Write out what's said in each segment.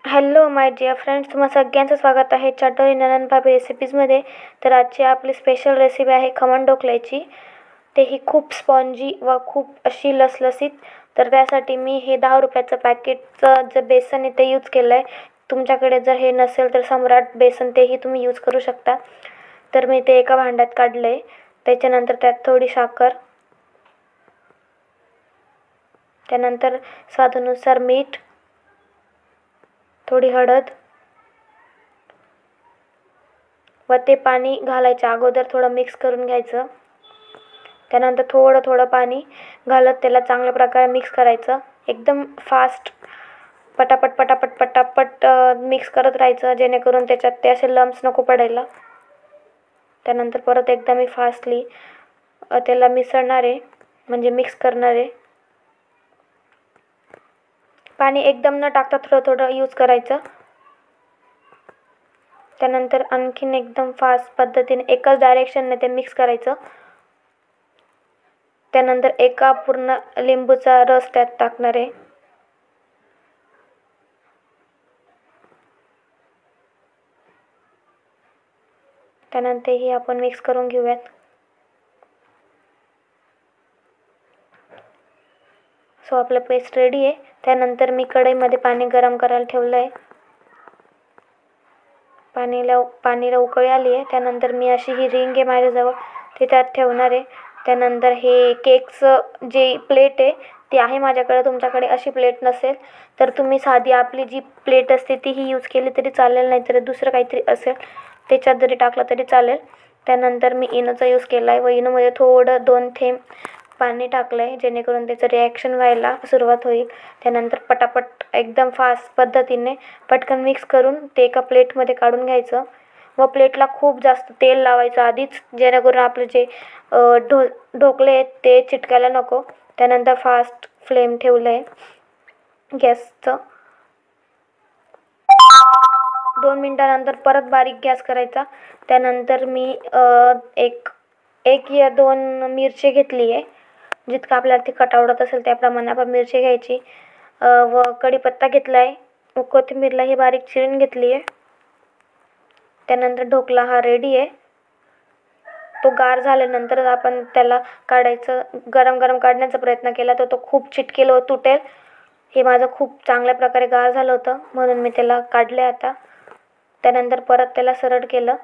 Hello my dear friends, तुम्हा सगळ्यांचं स्वागत आहे चटोरी ननंद भाभी रेसिपीजमध्ये. तर आजची आपली स्पेशल रेसिपी आहे खमण ढोकळ्याची. तेही खूप स्पॉन्जी व खूप अशी लसलसीत. तर त्यासाठी मी हे 10 रुपयाचं पॅकेटचं जे बेसन आहे ते यूज केलं आहे. तुमच्याकडे जर हे नसेल तर सम्राट बेसन तेही तुम्ही यूज करू शकता. तर मी ते एका भांड्यात काढलं आहे. त्याच्यानंतर त्यात थोडी साखर, त्यानंतर स्वादानुसार मीठ, थोडी हळद व ते पाणी घालायच्या अगोदर थोडं मिक्स करून घ्यायचं. त्यानंतर थोडं थोडं पाणी घालत त्याला चांगल्या प्रकारे मिक्स करायचं. एकदम फास्ट पटापट पटापट पटापट मिक्स करत राहायचं, जेणेकरून त्याच्यात ते असे लम्स नको पडायला. त्यानंतर परत एकदा मी फास्टली त्याला मिसळणार आहे, म्हणजे मिक्स करणार आहे. पाणी एकदम न टाकता थोडं थोडं यूज करायचं. त्यानंतर आणखीन एकदम फास्ट पद्धतीने एकाच डायरेक्शनने ते मिक्स करायचं. त्यानंतर एका पूर्ण लिंबूचा रस त्यात टाकणार आहे. त्यानंतर हे आपण मिक्स करून घेऊयात. सो आपलं पेस्ट रेडी आहे. त्यानंतर मी कढईमध्ये पाणी गरम करायला ठेवलं आहे. पाणीला उकळी आली आहे. त्यानंतर मी अशी ही रिंग आहे माझ्याजवळ, ती त्यात ठेवणार आहे. त्यानंतर हे केकचं जे प्लेट आहे ती आहे माझ्याकडे. तुमच्याकडे अशी प्लेट नसेल तर तुम्ही साधी आपली जी प्लेट असते तीही यूज केली तरी चालेल, नाहीतर दुसरं काहीतरी असेल त्याच्यात जरी टाकलं तरी चालेल. त्यानंतर मी इनोचा यूज केला आहे व इनोमध्ये थोडं 2 थेंब पाणी टाकलं आहे, जेणेकरून त्याचं रिॲक्शन व्हायला सुरुवात होईल. त्यानंतर पटापट एकदम फास्ट पद्धतीने पटकन मिक्स करून ते एका प्लेटमध्ये काढून घ्यायचं व प्लेटला खूप जास्त तेल लावायचं आधीच, जेणेकरून आपले जे ढोकळे आहेत ते चिटकायला नको. त्यानंतर फास्ट फ्लेम ठेवलं आहे गॅसचं. 2 मिनटानंतर परत बारीक गॅस करायचा. त्यानंतर मी एक या 2 मिरची घेतली आहे. जितकं आपल्याला तिखट आवडत असेल त्याप्रमाणे आपण मिरची घ्यायची. व कढीपत्ता घेतला आहे व कोथिंबीरला ही बारीक चिरून घेतली आहे. त्यानंतर ढोकळा हा रेडी आहे. तो गार झाल्यानंतरच आपण त्याला काढायचं. गरम गरम काढण्याचा प्रयत्न केला तर तो खूप चिटकेल व तुटेल. हे माझं खूप चांगल्या प्रकारे गार झालं होतं, म्हणून मी त्याला काढले आता. त्यानंतर परत त्याला सरळ केलं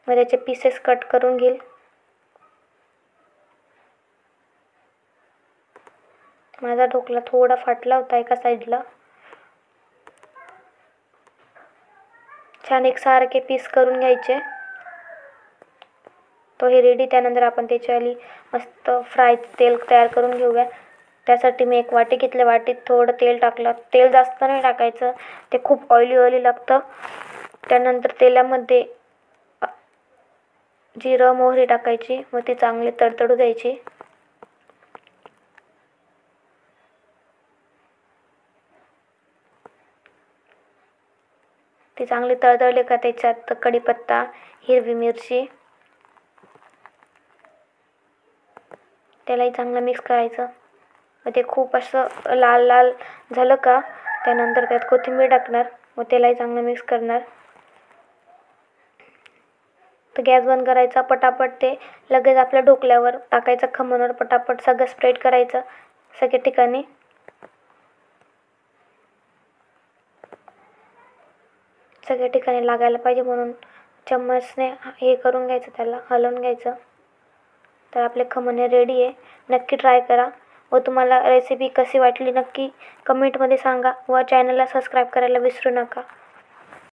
व त्याचे पीसेस कट करून घेईल. माझा ढोकळा थोडा फाटला होता एका साईडला. छान एकसारखे पीस करून घ्यायचे. तो हे रेडी. त्यानंतर आपण त्याच्यावाली मस्त फ्राय तेल तयार करून घेऊया. त्यासाठी मी एक वाटी घेतली. वाटीत थोडं तेल टाकलं. तेल जास्त नाही टाकायचं, ते खूप ऑइली लागतं. त्यानंतर तेलामध्ये जिरं मोहरी टाकायची व ती चांगली तडतडू द्यायची. ती चांगली तळतळली का त्याच्यात कढीपत्ता, हिरवी मिरची, त्यालाही चांगलं मिक्स करायचं. व ते खूप असं लाल लाल झालं का त्यानंतर त्यात कोथिंबीर टाकणार व त्यालाही चांगलं मिक्स करणार. तर गॅस बंद करायचा. पटापट ते लगेच आपल्या ढोकल्यावर टाकायचं, खमणवर पटापट सगळं स्प्रेड करायचं सगळ्या ठिकाणी. सगळ्या ठिकाणी लागायला पाहिजे म्हणून चम्मचने हे करून घ्यायचं, त्याला हलवून घ्यायचं. तर आपले खमण रेडी आहे. नक्की ट्राय करा व तुम्हाला रेसिपी कशी वाटली नक्की कमेंटमध्ये सांगा व चॅनलला सबस्क्राईब करायला विसरू नका.